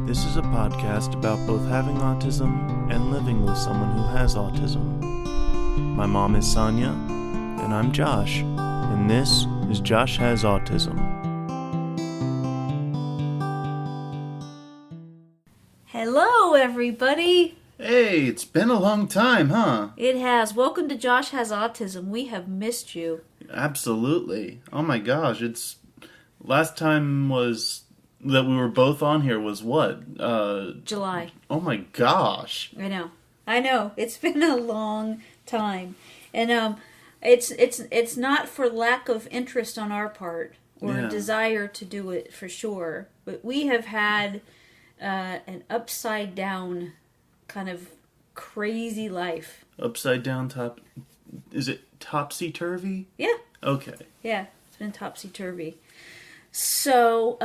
This is a podcast about both having autism and living with someone who has autism. My mom is Sonya, and I'm Josh, and this is Josh Has Autism. Hello, everybody. Hey, it's been a long time, huh? It has. Welcome to Josh Has Autism. We have missed you. Absolutely. Oh my gosh, last time was that we were both on here was what? July. Oh my gosh. I know. It's been a long time. And it's not for lack of interest on our part or a desire to do it for sure. But we have had an upside down kind of crazy life. Upside down top. Is it topsy-turvy? Yeah. Okay. Yeah, it's been topsy-turvy. So,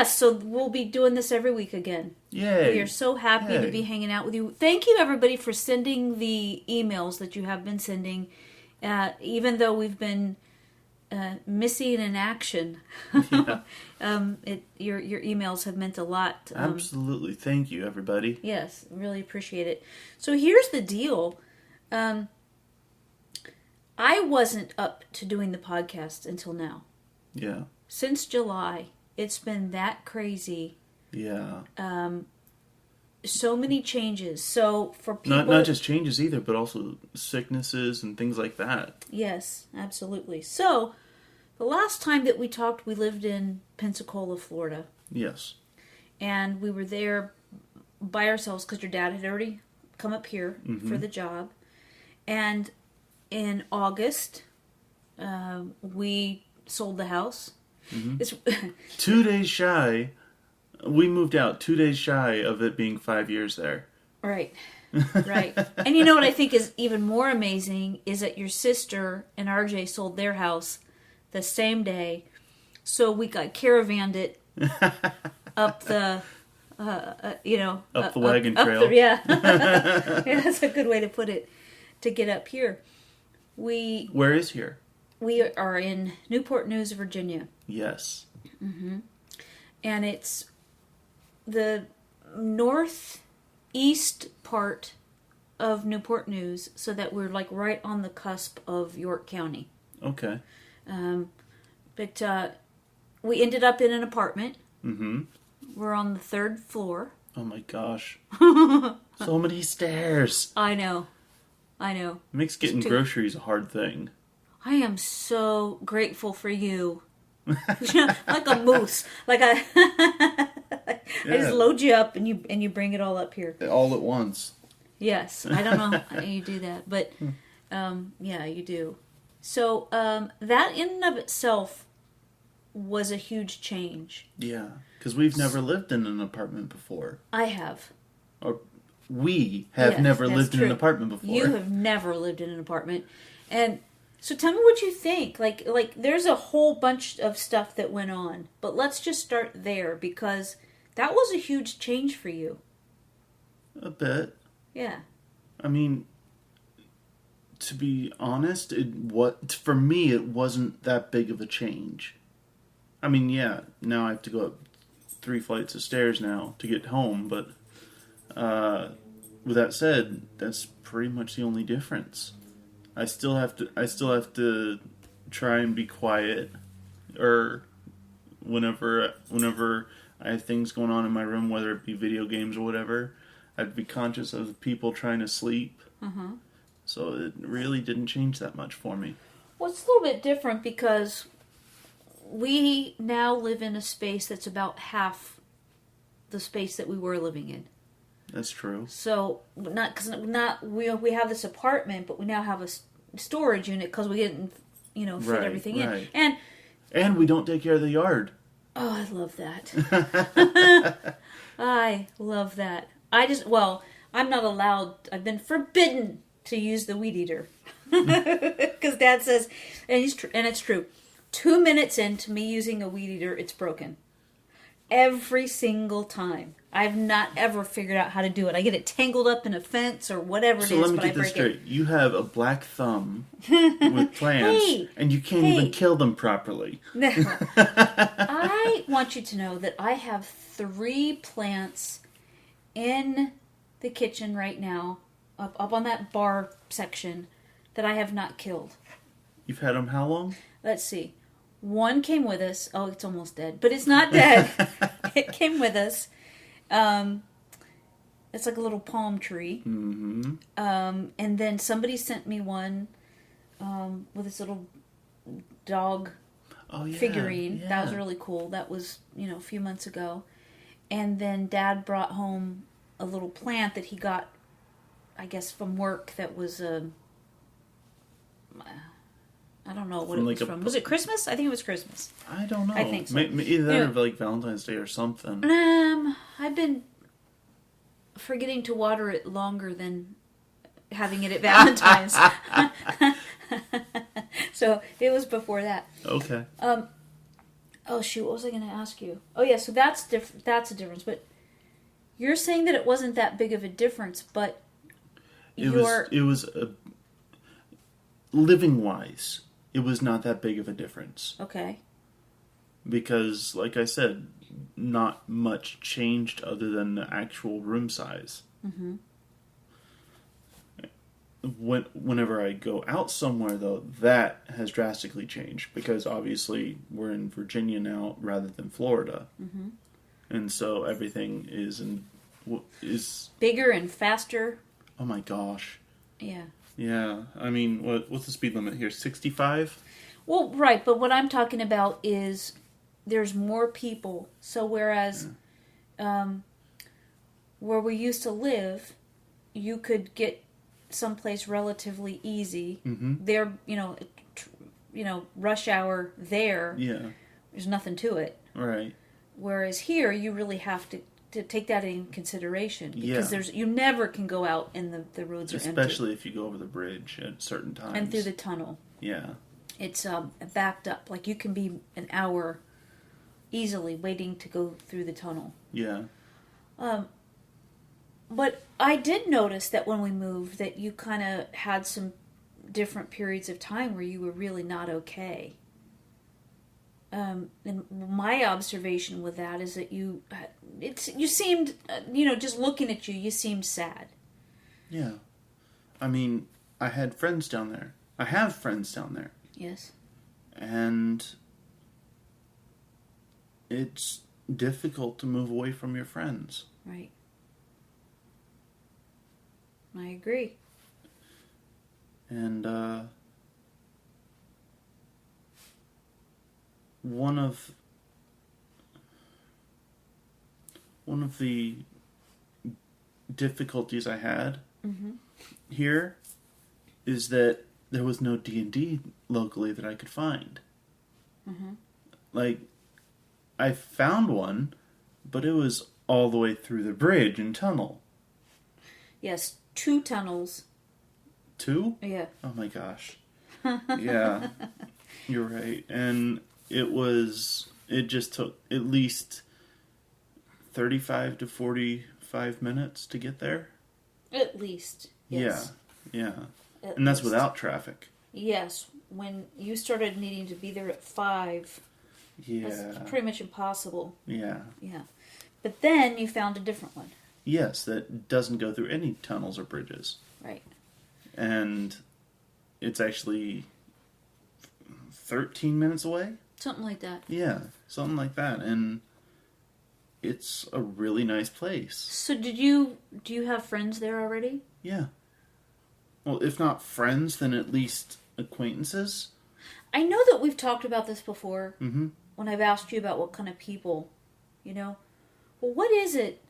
so we'll be doing this every week again. Yay. We are so happy to be hanging out with you. Thank you, everybody, for sending the emails that you have been sending, even though we've been missing in action. Yeah. Your emails have meant a lot. Absolutely. Thank you, everybody. Yes, really appreciate it. So here's the deal. I wasn't up to doing the podcast until now. Yeah. Since July, it's been that crazy. Yeah. So many changes. So for people, Not just changes either, but also sicknesses and things like that. Yes, absolutely. So the last time that we talked, we lived in Pensacola, Florida. Yes. And we were there by ourselves because your dad had already come up here for the job. And in August, we sold the house. It's 2 days shy. We moved out 2 days shy of it being 5 years there. Right. And you know what I think is even more amazing is that your sister and RJ sold their house the same day. So we got caravanned it up the, up the wagon trail. Yeah, that's a good way to put it, to get up here. Where is here? We are in Newport News, Virginia. Yes. Mm-hmm. And it's the northeast part of Newport News, so that we're like right on the cusp of York County. Okay. But we ended up in an apartment. Mm-hmm. We're on the third floor. Oh my gosh. So many stairs. I know. It makes getting groceries a hard thing. I am so grateful for you. Like a moose. I just load you up and you bring it all up here. All at once. Yes. I don't know how you do that, but you do. So that in and of itself was a huge change. Yeah, because we've never lived in an apartment before. I have. Or we have never lived in an apartment before. You have never lived in an apartment. And so tell me what you think. Like there's a whole bunch of stuff that went on, but let's just start there because that was a huge change for you. A bit. Yeah. I mean, to be honest, for me it wasn't that big of a change. I mean, yeah, now I have to go up 3 flights of stairs now to get home, but with that said, that's pretty much the only difference. I still have to try and be quiet, or whenever I have things going on in my room, whether it be video games or whatever, I'd be conscious of people trying to sleep. Mm-hmm. So it really didn't change that much for me. Well, it's a little bit different because we now live in a space that's about half the space that we were living in. That's true. So we have this apartment, but we now have a storage unit because we didn't, fit everything in. And we don't take care of the yard. Oh, I love that. I love that. I'm not allowed. I've been forbidden to use the weed eater because Dad says, and it's true. 2 minutes into me using a weed eater, it's broken. every single time. I've not ever figured out how to do it. I get it tangled up in a fence or whatever it So is, let me but I get this break straight. it. You have a black thumb with plants, Hey! and you can't even kill them properly. No. I want you to know that I have 3 plants in the kitchen right now, up on that bar section, that I have not killed. You've had them how long? Let's see. One came with us. Oh, it's almost dead. But it's not dead. It came with us. It's like a little palm tree. Mm-hmm. And then somebody sent me one with this little dog figurine. Yeah. That was really cool. That was, a few months ago. And then Dad brought home a little plant that he got, I guess, from work that was I don't know what it was from. Was it Christmas? I think it was Christmas. I don't know. I think so. Either that or like Valentine's Day or something. I've been forgetting to water it longer than having it at Valentine's. So it was before that. Okay. Oh shoot, what was I going to ask you? Oh yeah, so that's a difference. But you're saying that it wasn't that big of a difference, but it was living wise, it was not that big of a difference. Okay. Because, like I said, not much changed other than the actual room size. Mm-hmm. Whenever I go out somewhere, though, that has drastically changed. Because, obviously, we're in Virginia now rather than Florida. Mm-hmm. And so everything is bigger and faster. Oh my gosh. Yeah. Yeah. I mean, what's the speed limit here? 65? Well, right. But what I'm talking about is there's more people. So whereas where we used to live, you could get someplace relatively easy. Mm-hmm. There, rush hour there. Yeah. There's nothing to it. Right. Whereas here, you really have to take that in consideration because Yeah. you never can go out and the roads are empty. Especially if you go over the bridge at certain times. And through the tunnel. Yeah. It's backed up. Like you can be an hour easily waiting to go through the tunnel. Yeah. But I did notice that when we moved that you kind of had some different periods of time where you were really not okay. And my observation with that is that you seemed, just looking at you seemed sad. Yeah. I mean, I had friends down there. I have friends down there. Yes. And it's difficult to move away from your friends. Right. I agree. And one of the difficulties I had here is that there was no D&D locally that I could find. Mm-hmm. Like, I found one, but it was all the way through the bridge and tunnel. Yes, 2 tunnels. 2? Yeah. Oh my gosh. Yeah, you're right. And it just took at least 35 to 45 minutes to get there. At least. Yes. Yeah. At And that's least. without traffic. Yes. When you started needing to be there at 5, Yeah. that's pretty much impossible. Yeah. Yeah. But then you found a different one. Yes, that doesn't go through any tunnels or bridges. Right. And it's actually 13 minutes away? Something like that. Yeah, something like that. And it's a really nice place. So do you have friends there already? Yeah. Well, if not friends, then at least acquaintances. I know that we've talked about this before. Mm-hmm. When I've asked you about what kind of people, Well, what is it?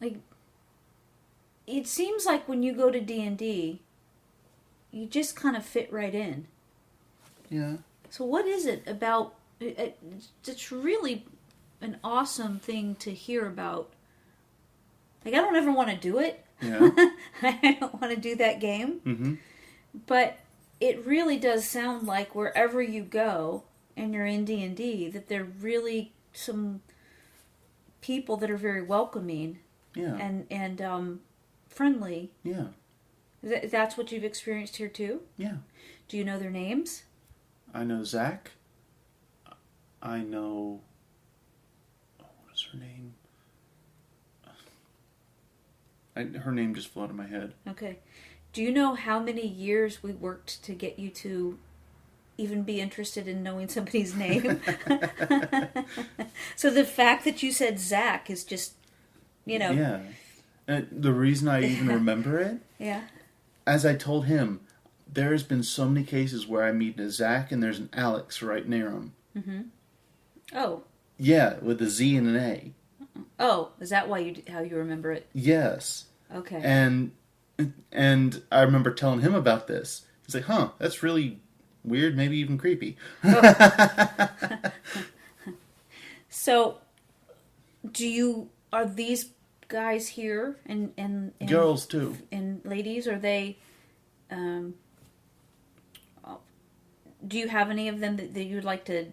Like, it seems like when you go to D&D, you just kind of fit right in. Yeah. So what is it about? It's really an awesome thing to hear about. Like, I don't ever want to do it. Yeah. I don't want to do that game. Mm-hmm. But it really does sound like wherever you go and you're in D&D, that there are really some people that are very welcoming. Yeah. And friendly. Yeah. That's what you've experienced here too? Yeah. Do you know their names? I know Zach. I know... what is her name? Her name just flew out of my head. Okay. Do you know how many years we worked to get you to even be interested in knowing somebody's name? So the fact that you said Zach is just, Yeah. The reason I even remember it, Yeah. as I told him, there's been so many cases where I meet a Zach and there's an Alex right near him. Mm-hmm. Oh. Yeah, with a Z and an A. Oh, is that why how you remember it? Yes. Okay. And I remember telling him about this. He's like, huh, that's really weird, maybe even creepy. Oh. So, are these guys here and girls too, and ladies, are they, do you have any of them that you'd like to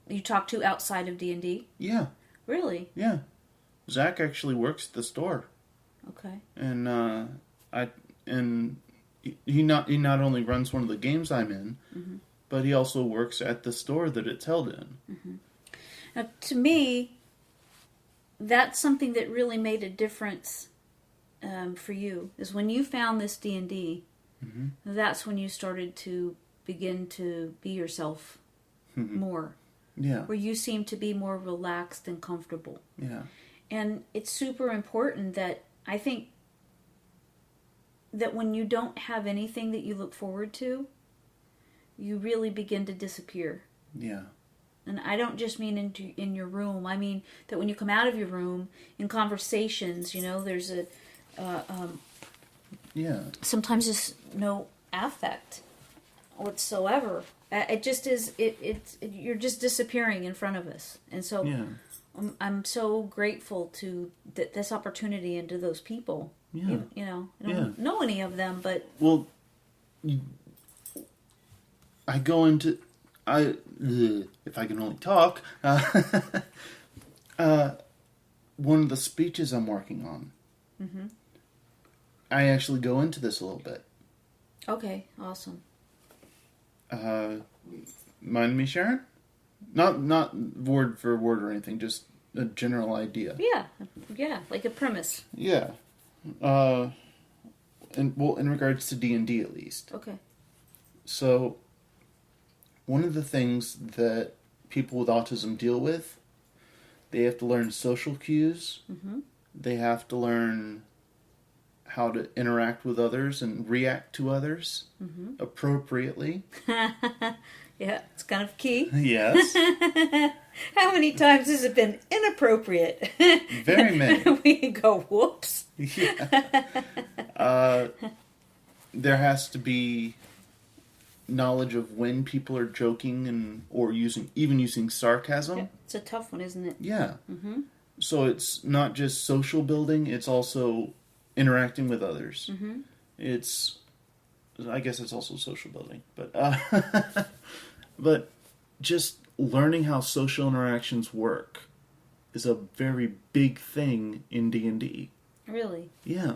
you talk to outside of D&D? Yeah. Really? Yeah. Zach actually works at the store. Okay. And he not only runs one of the games I'm in, mm-hmm. but he also works at the store that it's held in. Mm-hmm. Now, to me, that's something that really made a difference for you. Is when you found this D&D, mm-hmm. that's when you started to begin to be yourself mm-hmm. more. Yeah. Where you seem to be more relaxed and comfortable. Yeah. And it's super important that I think that when you don't have anything that you look forward to, you really begin to disappear. Yeah. And I don't just mean in your room. I mean that when you come out of your room, in conversations, there's a... yeah. Sometimes just no affect whatsoever. It just is... You're just disappearing in front of us. And so... Yeah. I'm so grateful to this opportunity and to those people. Yeah. I don't know any of them, but... Well, I go into... if I can only talk, one of the speeches I'm working on, mm-hmm. I actually go into this a little bit. Okay, awesome. Mind me, Sharon? Not word for word or anything, just a general idea. Yeah, like a premise. Yeah. In regards to D&D at least. Okay. So, one of the things that people with autism deal with, they have to learn social cues. Mm-hmm. They have to learn how to interact with others and react to others mm-hmm. appropriately. Yeah, it's kind of key. Yes. How many times has it been inappropriate? Very many. We can go, whoops. Yeah. There has to be knowledge of when people are joking or using sarcasm. Yeah, it's a tough one, isn't it? Yeah. Mm-hmm. So it's not just social building, it's also interacting with others. Mm-hmm. I guess it's also social building, but just learning how social interactions work is a very big thing in D&D. Really? Yeah,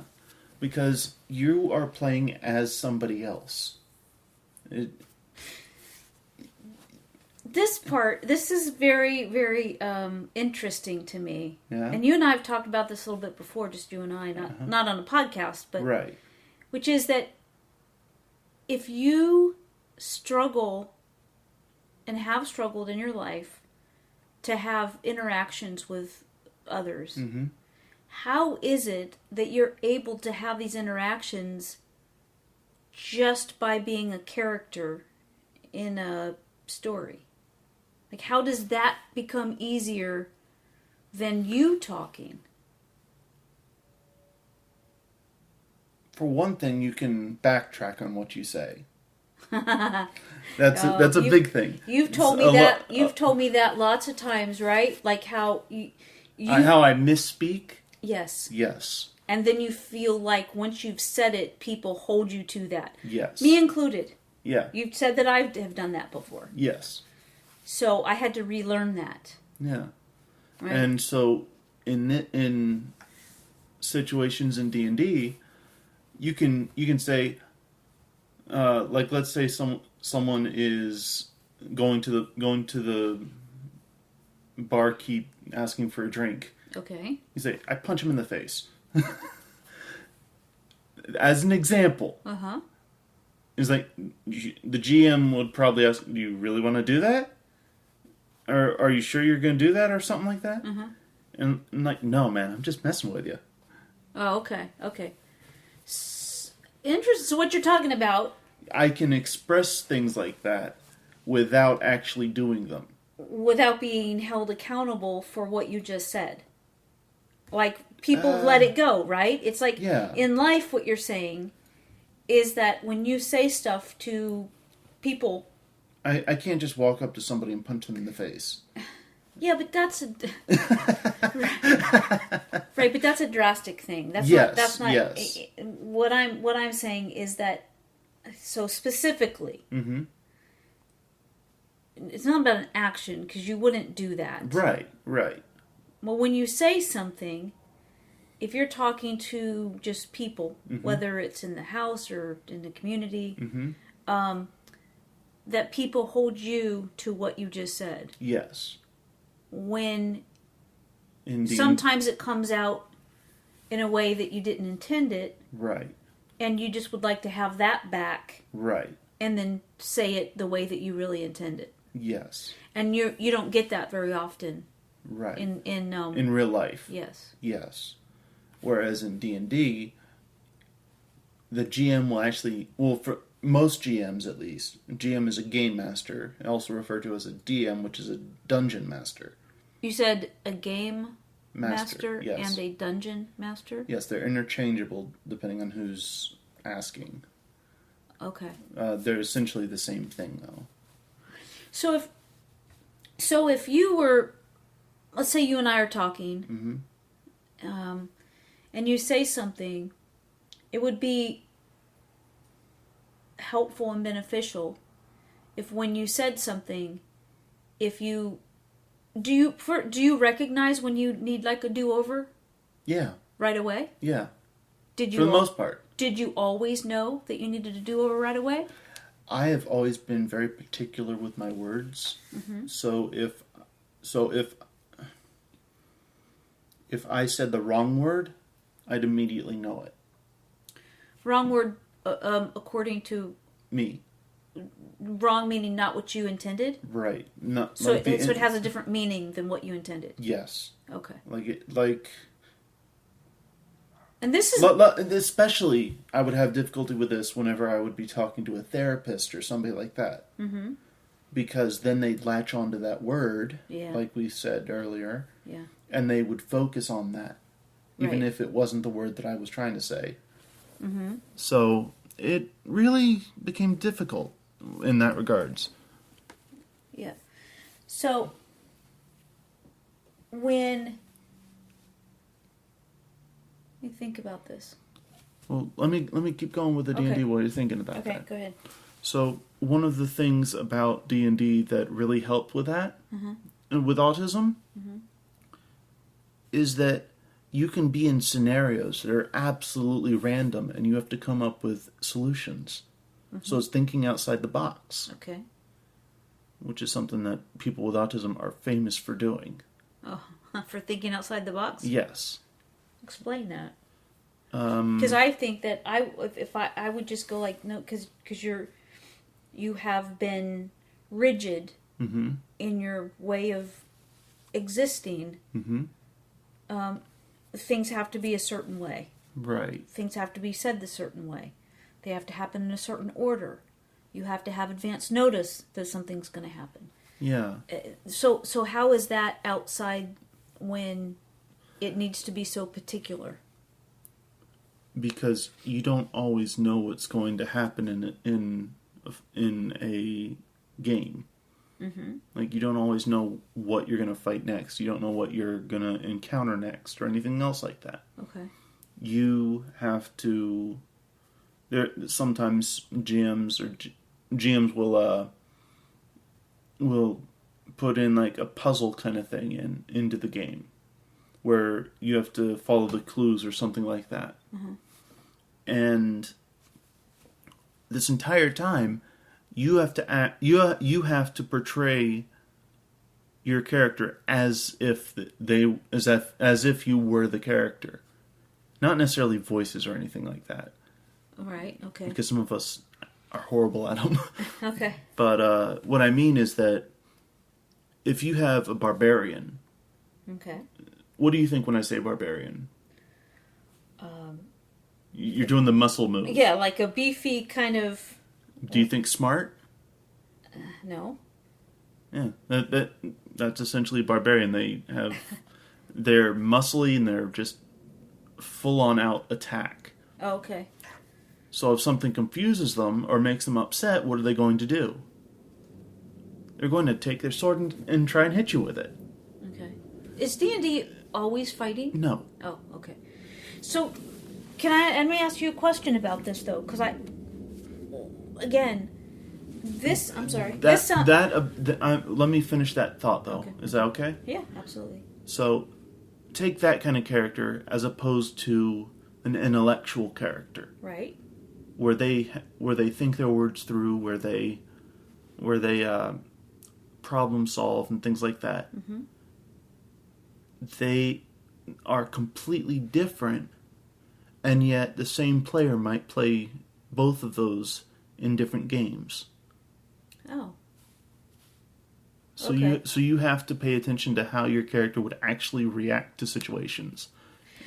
because you are playing as somebody else. This is very, very interesting to me. Yeah. And you and I have talked about this a little bit before, just you and I, not on a podcast, but right. Which is that if you struggle and have struggled in your life to have interactions with others, mm-hmm. how is it that you're able to have these interactions just by being a character in a story? Like, how does that become easier than you talking? For one thing, you can backtrack on what you say. That's a big thing. You've told me that. You've told me that lots of times, right? Like how how I misspeak. Yes. Yes. And then you feel like once you've said it, people hold you to that. Yes. Me included. Yeah. You've said that I have done that before. Yes. So I had to relearn that. Yeah. Right. And so in situations in D&D, you can say, like, let's say someone is going to the barkeep asking for a drink. Okay. You say, I punch him in the face. As an example. Uh-huh. It's like, the GM would probably ask, do you really want to do that? Or are you sure you're going to do that, or something like that? Uh-huh. And I'm like, no, man, I'm just messing with you. Oh, okay. Interesting. So what you're talking about... I can express things like that without actually doing them. Without being held accountable for what you just said. Like, people let it go, right? It's like, in life, what you're saying is that when you say stuff to people... I can't just walk up to somebody and punch them in the face. Yeah, but that's a... right, but that's a drastic thing. That's not... Yes. What I'm saying is that, so specifically, Mm-hmm. it's not about an action, because you wouldn't do that. Right. Well, when you say something, if you're talking to just people, whether it's in the house or in the community, that people hold you to what you just said. Yes. When Indeed. sometimes it comes out in a way that you didn't intend it. Right. And you just would like to have that back. Right. And then say it the way that you really intend it. Yes. And you don't get that very often. Right. In real life. Yes. Yes. Whereas in D&D, the GM will actually, well, for most GMs at least, GM is a game master, also referred to as a DM, which is a dungeon master. You said a game master yes. and a dungeon master? Yes, they're interchangeable depending on who's asking. Okay. They're essentially the same thing, though. So if you were, let's say you and I are talking, and you say something, it would be helpful and beneficial if when you said something, do you recognize when you need like a do-over? Yeah. Right away? Yeah. For the most part. Did you always know that you needed a do-over right away? I have always been very particular with my words. Mm-hmm. So if I said the wrong word, I'd immediately know it. Wrong word, according to me. Wrong meaning not what you intended. Right. Not so. So it has a different meaning than what you intended. Yes. Okay. Like. And this is especially I would have difficulty with this whenever I would be talking to a therapist or somebody like that. Mm-hmm. Because then they'd latch onto that word, like we said earlier. Yeah. And they would focus on that, even if it wasn't the word that I was trying to say. Mm-hmm. So it really became difficult in that regards. Yeah. So when you think about this. Well, let me keep going with the D&D while you're thinking about that. Okay, go ahead. So one of the things about D&D that really helped with that, with autism, is that you can be in scenarios that are absolutely random and you have to come up with solutions. So it's thinking outside the box. Okay. Which is something that people with autism are famous for doing. Oh, for thinking outside the box? Yes. Explain that. Because I think that if I would just go like, no, because you have been rigid in your way of existing. Things have to be a certain way. Right. Things have to be said a certain way. They have to happen in a certain order. You have to have advance notice that something's going to happen. Yeah. So how is that outside when it needs to be so particular? Because you don't always know what's going to happen in a game. Like, you don't always know what you're going to fight next. You don't know what you're going to encounter next or anything else like that. Okay. You have to... Sometimes GMs will put in like a puzzle kind of thing into the game, where you have to follow the clues or something like that. Mm-hmm. And this entire time, you have to act. You have to portray your character as if you were the character, not necessarily voices or anything like that. Right. Okay. Because some of us are horrible at them. Okay. But what I mean is that if you have a barbarian, okay, what do you think when I say barbarian? You're doing the muscle move. Yeah, like a beefy kind of. Do you think smart? No. Yeah, that's essentially barbarian. They're muscly and they're just full on out attack. Oh, okay. So if something confuses them or makes them upset, what are they going to do? They're going to take their sword and try and hit you with it. Okay. Is D&D always fighting? No. Oh, okay. So, let me ask you a question about this, though, because I'm sorry. Let me finish that thought, though. Okay. Is that okay? Yeah, absolutely. So, take that kind of character as opposed to an intellectual character. Right. Where they think their words through, where they problem solve and things like that. Mm-hmm. They are completely different, and yet the same player might play both of those in different games. Oh. So okay. you have to pay attention to how your character would actually react to situations,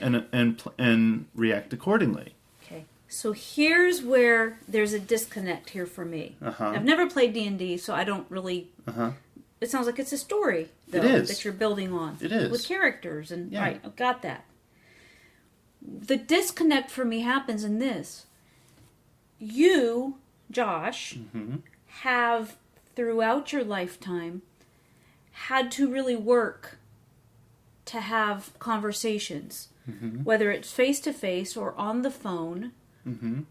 and react accordingly. Okay. So here's where there's a disconnect here for me. Uh-huh. I've never played D&D, so I don't really. Uh-huh. It sounds like it's a story, though, it is. that you're building on. It is. With characters, and yeah. Right, I've got that. The disconnect for me happens in this. You, Josh, mm-hmm. have, throughout your lifetime, had to really work to have conversations, mm-hmm. whether it's face-to-face or on the phone, mm-hmm.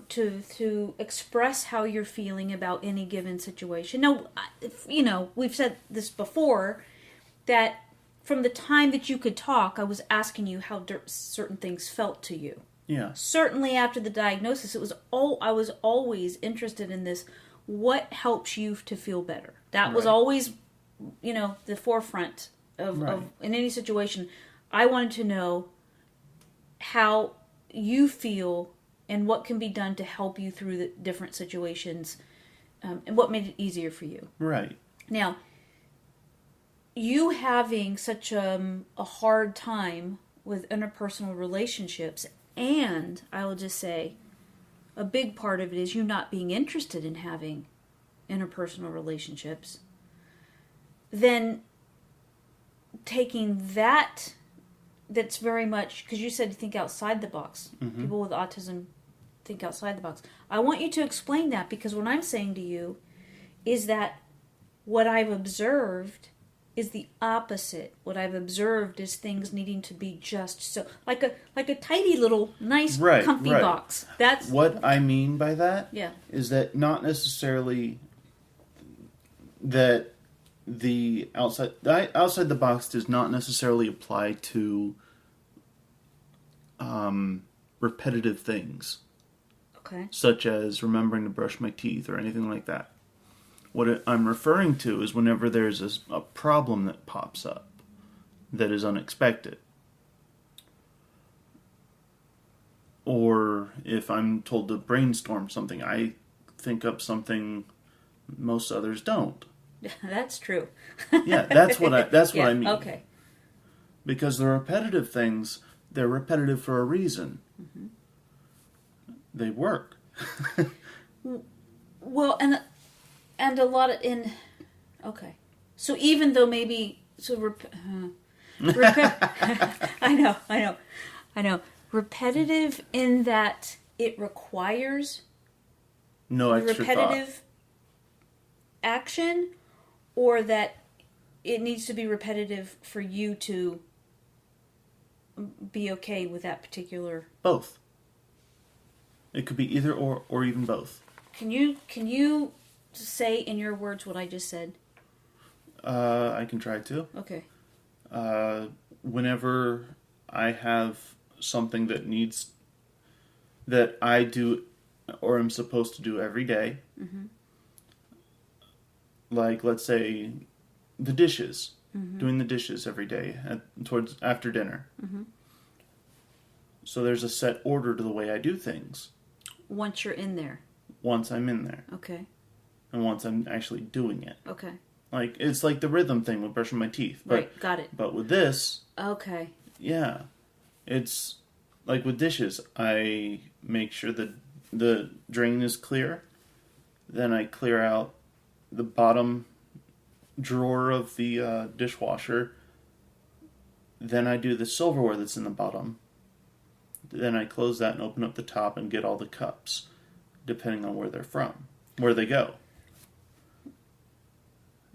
To express how you're feeling about any given situation. Now, we've said this before, that from the time that you could talk, I was asking you how certain things felt to you. Yeah. Certainly after the diagnosis, I was always interested in this. What helps you to feel better? That was always, the forefront of in any situation. I wanted to know how you feel and what can be done to help you through the different situations, and what made it easier for you. Right. Now, you having such a hard time with interpersonal relationships, and I will just say, a big part of it is you not being interested in having interpersonal relationships, then taking that's very much, because you said to think outside the box. Mm-hmm. People with autism think outside the box. I want you to explain that, because what I'm saying to you is that what I've observed is the opposite. What I've observed is things needing to be just so, like a tidy little nice comfy box. That's what I mean by that. Yeah. Is that not necessarily that the outside the box does not necessarily apply to repetitive things. Okay. Such as remembering to brush my teeth or anything like that. What I'm referring to is whenever there's a problem that pops up that is unexpected. Or if I'm told to brainstorm something, I think up something most others don't. That's true. Yeah, that's what I mean. Okay. Because the repetitive things, they're repetitive for a reason. Mm-hmm. They work. Well, and a lot of okay. So even though maybe I know. Repetitive in that it requires no extra repetitive thought. Action, or that it needs to be repetitive for you to be okay with that particular. Both. It could be either or even both. Can you say in your words what I just said? I can try to. Okay. Whenever I have something that I do or am supposed to do every day, like let's say the dishes, doing the dishes every day towards after dinner. So there's a set order to the way I do things. Once you're in there. Once I'm in there. Okay. And once I'm actually doing it. Okay. Like, it's like the rhythm thing with brushing my teeth. But, Right, got it. But with this... Okay. Yeah. It's... Like with dishes, I make sure that the drain is clear. Then I clear out the bottom drawer of the dishwasher. Then I do the silverware that's in the bottom. Then I close that and open up the top and get all the cups, depending on where they're from, where they go.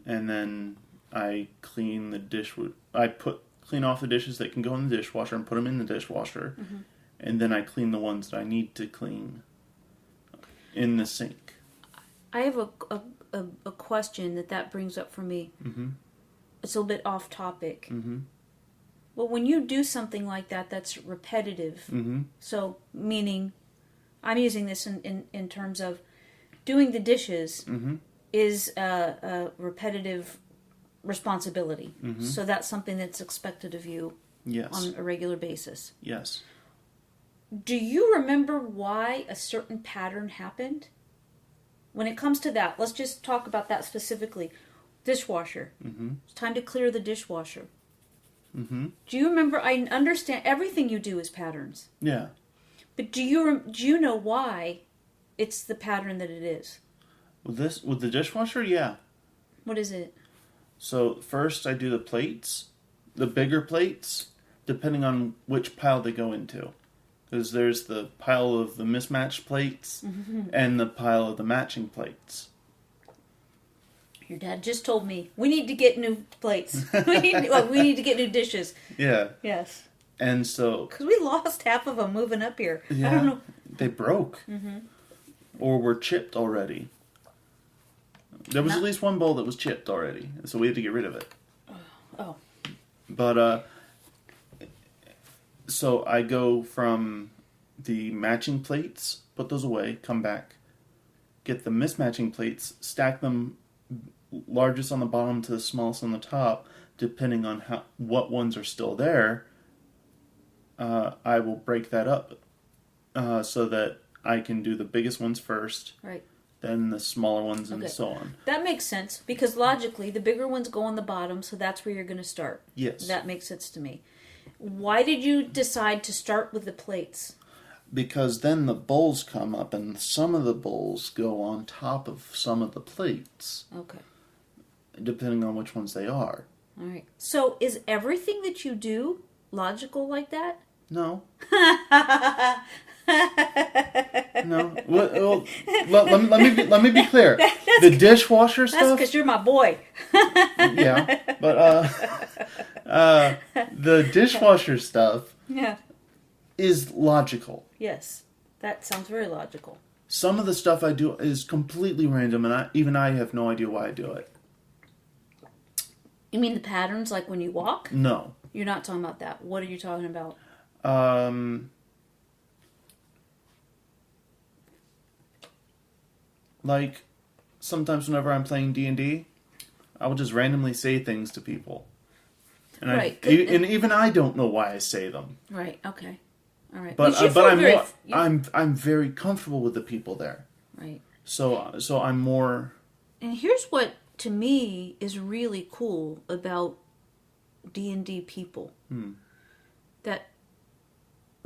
And then I clean the clean off the dishes that can go in the dishwasher and put them in the dishwasher. And then I clean the ones that I need to clean in the sink. I have a question that brings up for me. It's a little bit off topic. Well, when you do something like that, that's repetitive. So, meaning, I'm using this in terms of doing the dishes is a repetitive responsibility. So that's something that's expected of you on a regular basis. Yes. Do you remember why a certain pattern happened? When it comes to that, let's just talk about that specifically. Dishwasher. It's time to clear the dishwasher. Do you remember? I understand everything you do is patterns. Yeah. But do you know why it's the pattern that it is? With the dishwasher, yeah. What is it? So first I do the plates, the bigger plates, depending on which pile they go into. Because there's the pile of the mismatched plates and the pile of the matching plates. Your dad just told me we need to get new plates. we need to get new dishes. Yeah. Yes. And so... Because we lost half of them moving up here. Yeah, I don't know. They broke. Or were chipped already. There was at least one bowl that was chipped already. So we had to get rid of it. Oh. But, so I go from the matching plates, put those away, come back, get the mismatching plates, stack them largest on the bottom to the smallest on the top, depending on what ones are still there. I will break that up so that I can do the biggest ones first, Right. then the smaller ones, and so on. That makes sense, because logically, the bigger ones go on the bottom, so that's where you're going to start. Yes. That makes sense to me. Why did you decide to start with the plates? Because then the bowls come up, and some of the bowls go on top of some of the plates. Okay. Depending on which ones they are. All right. So is everything that you do logical like that? No. No. Well, let me be clear. The dishwasher stuff. That's because you're my boy. Yeah, but the dishwasher stuff. Yeah. Is logical. Yes, that sounds very logical. Some of the stuff I do is completely random, and I have no idea why I do it. You mean the patterns, like when you walk? No. You're not talking about that. What are you talking about? Like, sometimes whenever I'm playing D&D, I will just randomly say things to people. And right. And even I don't know why I say them. Right, okay. All right. But I'm very comfortable with the people there. Right. So I'm more. And here's what to me is really cool about D&D people. That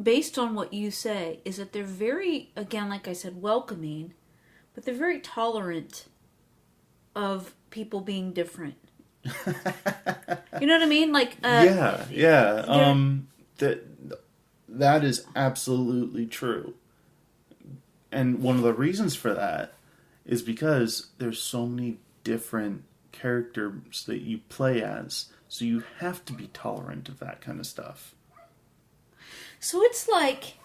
based on what you say is that they're very, again, like I said, welcoming, but they're very tolerant of people being different. You know what I mean? Like That is absolutely true. And one of the reasons for that is because there's so many different characters that you play as. So you have to be tolerant of that kind of stuff. So it's like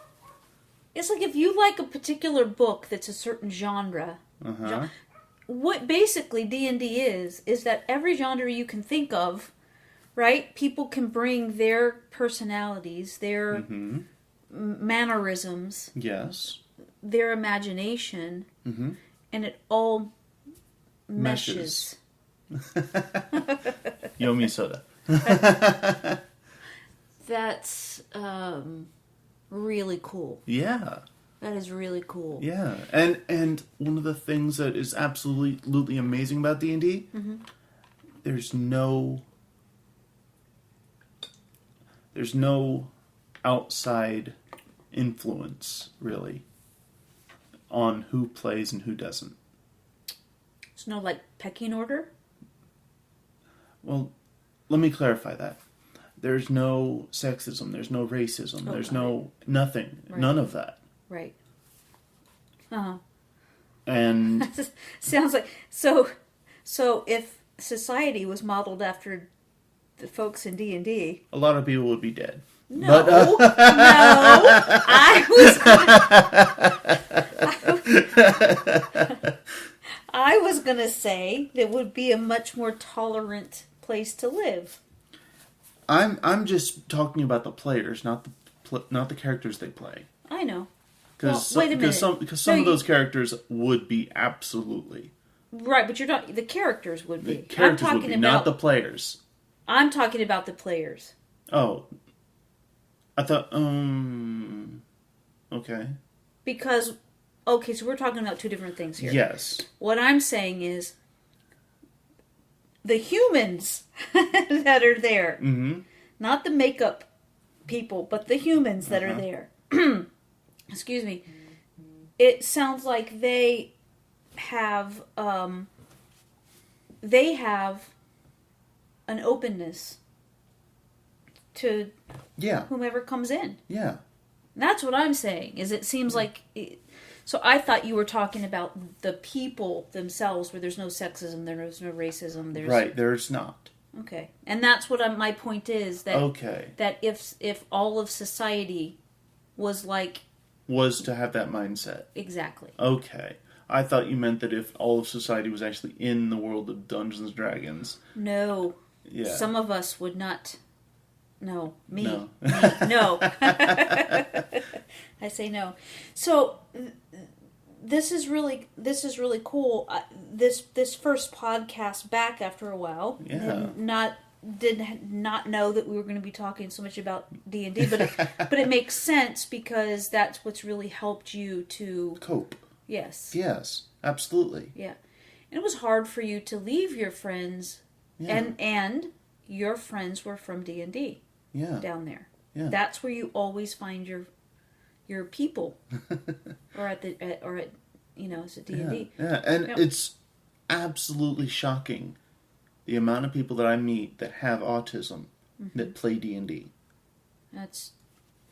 if you like a particular book that's a certain genre, what basically D&D is that every genre you can think of, right? People can bring their personalities, their mannerisms, Yes. their imagination, and it all meshes. Yomi soda. That's really cool. Yeah. That is really cool. Yeah. And one of the things that is absolutely amazing about D&D, there's no outside influence, really, on who plays and who doesn't. There's no, like, pecking order? Well, let me clarify that. There's no sexism, there's no racism, there's no nothing, none of that. Right. Uh-huh. And sounds like so if society was modeled after the folks in D&D, a lot of people would be dead. no, But, no, I was gonna say it would be a much more tolerant place to live. I'm just talking about the players, not the characters they play. I know. Because Well, wait a minute. some of those characters would be absolutely Right, but you're not. The characters would be. the characters I'm would talking be, about not the players. I'm talking about the players. Oh, I thought okay. Because okay, so we're talking about two different things here. Yes. What I'm saying is the humans that are there, not the makeup people, but the humans that are there. Excuse me. It sounds like they have an openness to whomever comes in. Yeah. That's what I'm saying. Is it seems like. So I thought you were talking about the people themselves, where there's no sexism, there's no racism. Right. There's not. Okay, and that's what my point is. That Okay. That if all of society was like. Was to have that mindset. Exactly. Okay. I thought you meant that if all of society was actually in the world of Dungeons and Dragons. No. Yeah. Some of us would not. No. Me. No. Me. No. I say no. So this is really cool. This first podcast back after a while. Yeah. Did not know that we were going to be talking so much about D&D, but it makes sense because that's what's really helped you to cope. Yes. Yes, absolutely. Yeah. And it was hard for you to leave your friends and your friends were from D&D. Yeah. Down there. Yeah. That's where you always find your people. or at it's at D&D. Yeah. And it's absolutely shocking the amount of people that I meet that have autism that play D&D. That's.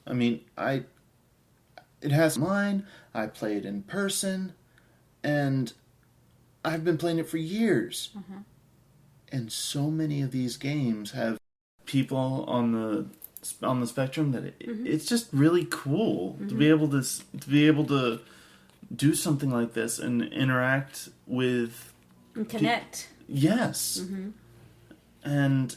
I mean, it has mine. I play it in person, and I've been playing it for years. And so many of these games have people on the spectrum that it's just really cool to be able to do something like this and interact with And connect. Yes. And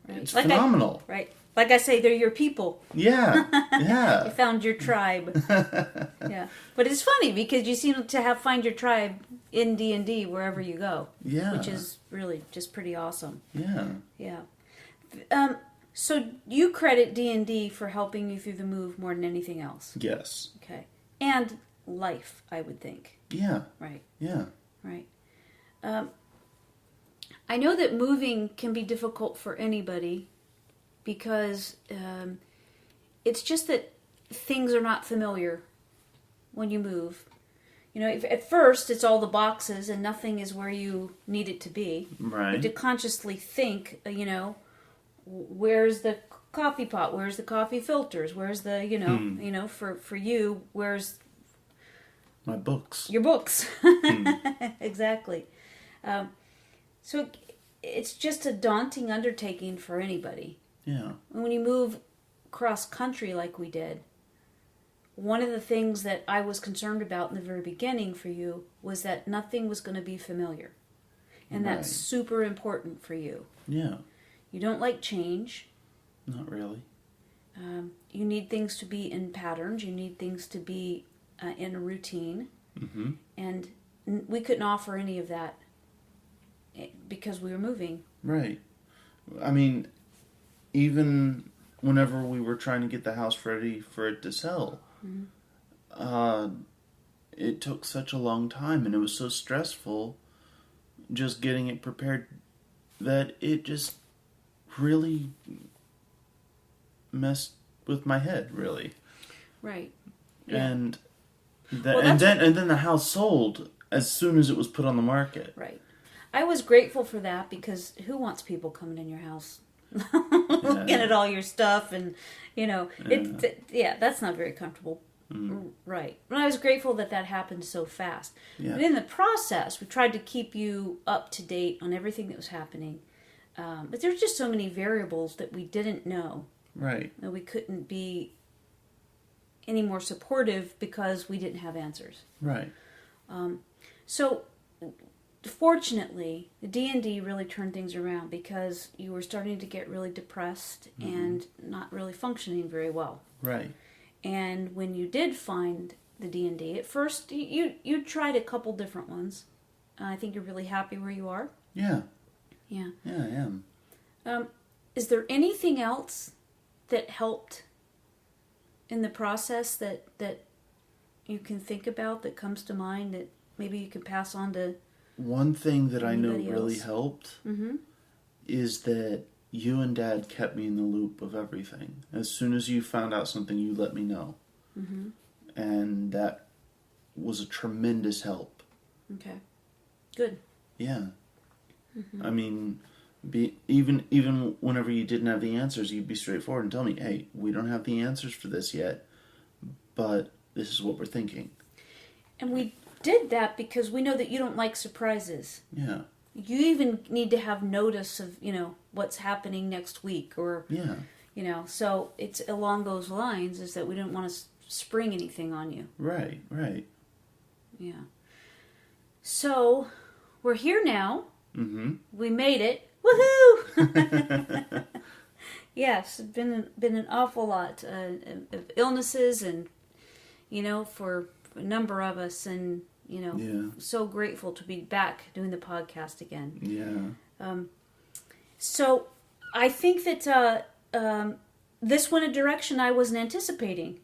it's Like phenomenal. Right. Like I say, they're your people. Yeah. Yeah. You found your tribe. Yeah. But it's funny because you seem to find your tribe in D&D wherever you go. Yeah. Which is really just pretty awesome. Yeah. Yeah. So you credit D&D for helping you through the move more than anything else. Yes. Okay. And life, I would think. Yeah. Right. Yeah. Right. I know that moving can be difficult for anybody because it's just that things are not familiar when you move. You know, at first it's all the boxes and nothing is where you need it to be. Right. But to consciously think, where's the coffee pot? Where's the coffee filters? Where's the, for you, where's my books? Your books. Exactly. So it's just a daunting undertaking for anybody. Yeah. And when you move cross country like we did, one of the things that I was concerned about in the very beginning for you was that nothing was going to be familiar. And Right. that's super important for you. Yeah. You don't like change. Not really. You need things to be in patterns. You need things to be in a routine. Mm-hmm. And we couldn't offer any of that because we were moving. Right. I mean, even whenever we were trying to get the house ready for it to sell, it took such a long time, and it was so stressful just getting it prepared that it just really messed with my head, really. Right. Yeah. And Well, then the house sold as soon as it was put on the market. Right. I was grateful for that because who wants people coming in your house looking at all your stuff and, that's not very comfortable. Mm. Right. But I was grateful that happened so fast. Yeah. But in the process, we tried to keep you up to date on everything that was happening. But there's just so many variables that we didn't know. Right. That we couldn't be any more supportive because we didn't have answers. Right. So, fortunately, the D&D really turned things around because you were starting to get really depressed and not really functioning very well. Right. And when you did find the D&D, at first you tried a couple different ones. I think you're really happy where you are. Yeah. Yeah. Yeah, I am. Is there anything else that helped in the process that you can think about that comes to mind that maybe you can pass on to one thing that I know anybody really else? helped Mm-hmm. is that you and Dad kept me in the loop of everything. As soon as you found out something, you let me know. Mm-hmm. And that was a tremendous help. Okay. Good. Yeah. Mm-hmm. I mean, even whenever you didn't have the answers, you'd be straightforward and tell me, hey, we don't have the answers for this yet, but this is what we're thinking. And we did that because we know that you don't like surprises. Yeah. You even need to have notice of, what's happening next week or, Yeah. So it's along those lines is that we didn't want to spring anything on you. Right, right. Yeah. So we're here now. Mm-hmm. We made it. Woohoo! Yes, it's been an awful lot of illnesses and, for a number of us and, so grateful to be back doing the podcast again. Yeah. So I think that this went a direction I wasn't anticipating.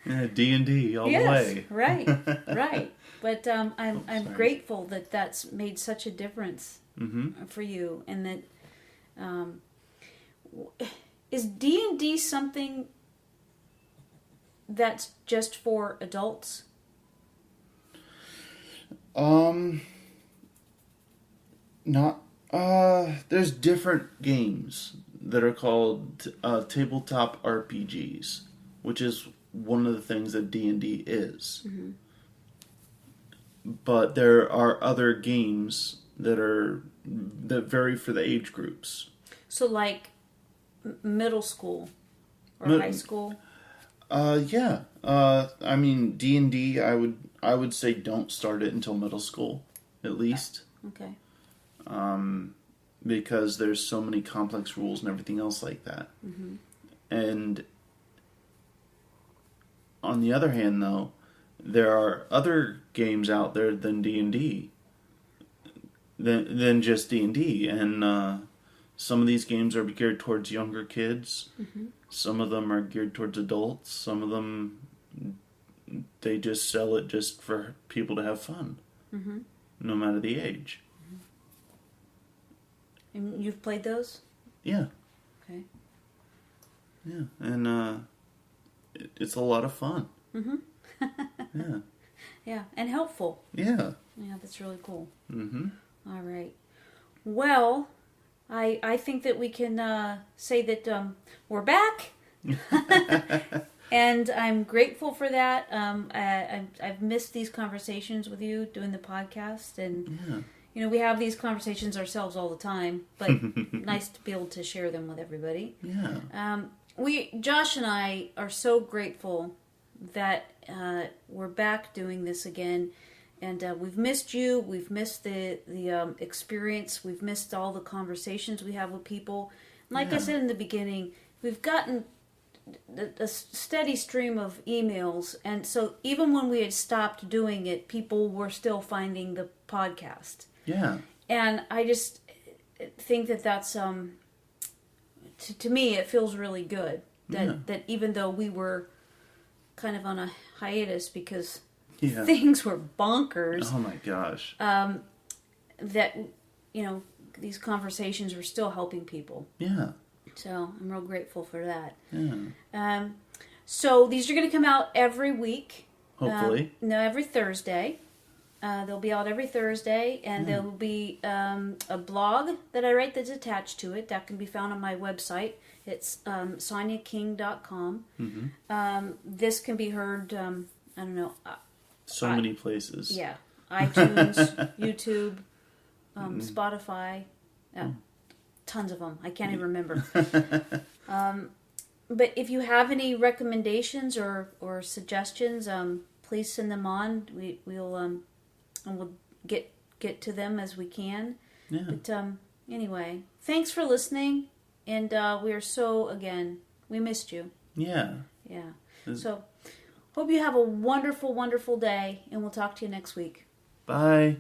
Yeah, D&D all the Yes, way. right. But I'm grateful that that's made such a difference for you, and that is D&D something that's just for adults? Not. There's different games that are called tabletop RPGs, which is one of the things that D&D is. Mm-hmm. But there are other games that vary for the age groups. So, like middle school or high school. Yeah. I mean, D&D. I would say don't start it until middle school, at least. Okay. Because there's so many complex rules and everything else like that. Mm-hmm. And on the other hand, though, there are other games out there than D&D, than just D&D, and some of these games are geared towards younger kids. Mm-hmm. Some of them are geared towards adults. Some of them, they just sell it just for people to have fun, no matter the age. And you've played those? Yeah. Okay. Yeah, and it's a lot of fun. Mm-hmm. Yeah. Yeah, and helpful. Yeah. Yeah, that's really cool. Mm-hmm. All right. Well, I think that we can say that we're back. And I'm grateful for that. I've missed these conversations with you doing the podcast, and we have these conversations ourselves all the time. But nice to be able to share them with everybody. Yeah. Josh and I are so grateful that we're back doing this again. And we've missed you. We've missed the experience. We've missed all the conversations we have with people. Like I said in the beginning, we've gotten a steady stream of emails, and so even when we had stopped doing it, people were still finding the podcast. Yeah. And I just think that that's to me it feels really good that even though we were kind of on a hiatus because things were bonkers. Oh my gosh. That these conversations were still helping people. Yeah. So I'm real grateful for that. Yeah. So these are going to come out every week. Hopefully. No, every Thursday. They'll be out every Thursday, and there will be a blog that I write that's attached to it that can be found on my website. It's sonyaking.com. Mm-hmm. This can be heard, I don't know. So many places. Yeah. iTunes, YouTube, Spotify. Tons of them. I can't even remember. But if you have any recommendations or suggestions, please send them on. We'll get to them as we can. Yeah. But anyway, thanks for listening, and we are we missed you. Yeah. Yeah. So hope you have a wonderful, wonderful day, and we'll talk to you next week. Bye.